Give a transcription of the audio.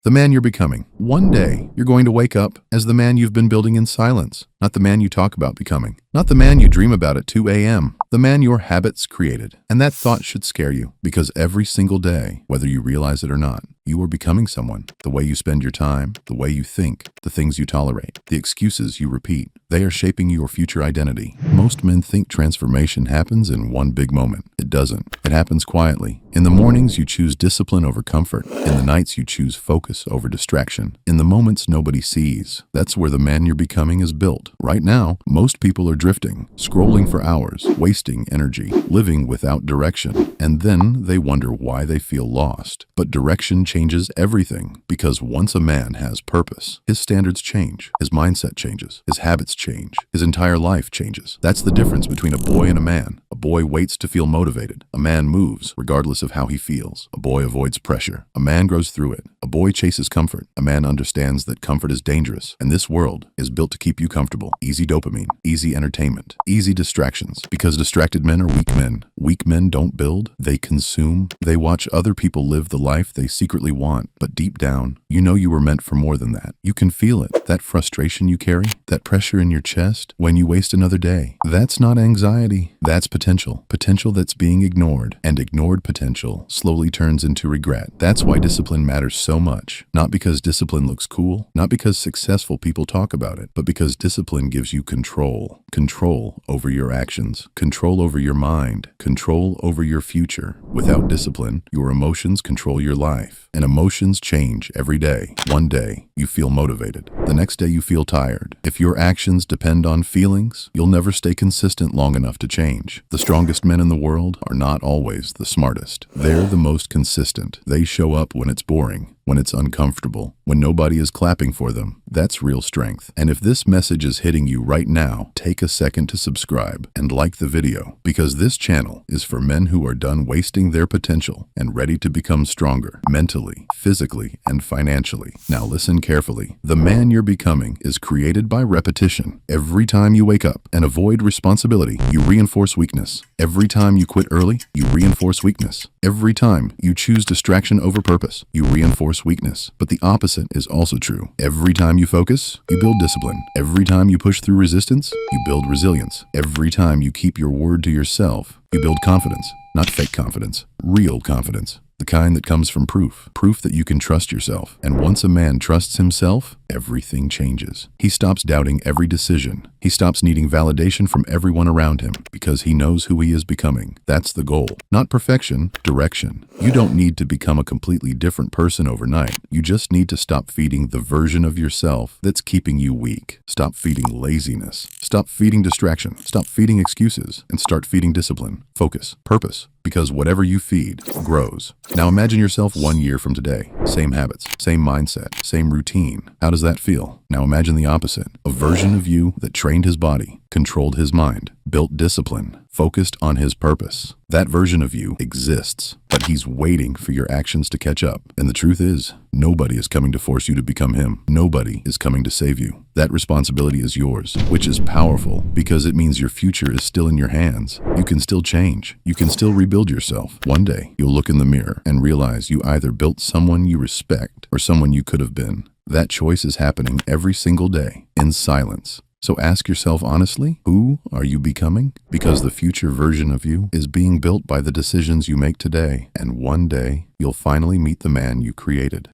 The man you're becoming. One day, you're going to wake up as the man you've been building in silence, not the man you talk about becoming, not the man you dream about at 2 a.m., the man your habits created. And that thought should scare you, because every single day, whether you realize it or not, you are becoming someone. The way you spend your time, the way you think, the things you tolerate, the excuses you repeat, they are shaping your future identity. Most men think transformation happens in one big moment. It doesn't. It happens quietly. In the mornings, you choose discipline over comfort. In the nights, you choose focus over distraction. In the moments nobody sees, that's where the man you're becoming is built. Right now, most people are drifting, scrolling for hours, wasting energy, living without direction. And then they wonder why they feel lost. But direction changes everything, because once a man has purpose, his standards change, his mindset changes, his habits change, his entire life changes. That's the difference between a boy and a man. A boy waits to feel motivated. A man moves, regardless of how he feels. A boy avoids pressure. A man grows through it. A boy chases comfort. A man understands that comfort is dangerous, and this world is built to keep you comfortable. Easy dopamine, easy entertainment, easy distractions, because distracted men are weak men. Weak men don't build, they consume. They watch other people live the life they secretly want, but deep down, you know you were meant for more than that. You can feel it, that frustration you carry, that pressure in your chest when you waste another day. That's not anxiety, that's potential. Potential that's being ignored, and ignored potential slowly turns into regret. That's why discipline matters so much. Not because discipline looks cool, not because successful people talk about it, but because discipline gives you control. Control over your actions, control over your mind, control over your future. Without discipline, your emotions control your life, and emotions change every day. One day, you feel motivated. The next day, you feel tired. If your actions depend on feelings, you'll never stay consistent long enough to change. The strongest men in the world are not always the smartest. They're the most consistent. They show up when it's boring, when it's uncomfortable, when nobody is clapping for them. That's real strength. And if this message is hitting you right now, take a second to subscribe and like the video, because this channel is for men who are done wasting their potential and ready to become stronger mentally, physically, and financially. Now listen carefully. The man you're becoming is created by repetition. Every time you wake up and avoid responsibility, you reinforce weakness. Every time you quit early, you reinforce weakness. Every time you choose distraction over purpose, you reinforce weakness. But the opposite is also true. Every time you focus, you build discipline. Every time you push through resistance, you build resilience. Every time you keep your word to yourself, you build confidence. Not fake confidence, real confidence. The kind that comes from proof that you can trust yourself. And once a man trusts himself, everything changes. He stops doubting every decision. He stops needing validation from everyone around him, because he knows who he is becoming. That's the goal. Not perfection, direction. You don't need to become a completely different person overnight. You just need to stop feeding the version of yourself that's keeping you weak. Stop feeding laziness. Stop feeding distraction. Stop feeding excuses, and start feeding discipline, focus, purpose. Because whatever you feed grows. Now imagine yourself 1 year from today. Same habits, same mindset, same routine. How does that feel? Now imagine the opposite. A version of you that trained his body, controlled his mind, built discipline, focused on his purpose. That version of you exists, but he's waiting for your actions to catch up. And the truth is, nobody is coming to force you to become him. Nobody is coming to save you. That responsibility is yours, which is powerful because it means your future is still in your hands. You can still change. You can still rebuild yourself. One day, you'll look in the mirror and realize you either built someone you respect or someone you could have been. That choice is happening every single day in silence. So ask yourself honestly, who are you becoming? Because the future version of you is being built by the decisions you make today. And one day, you'll finally meet the man you created.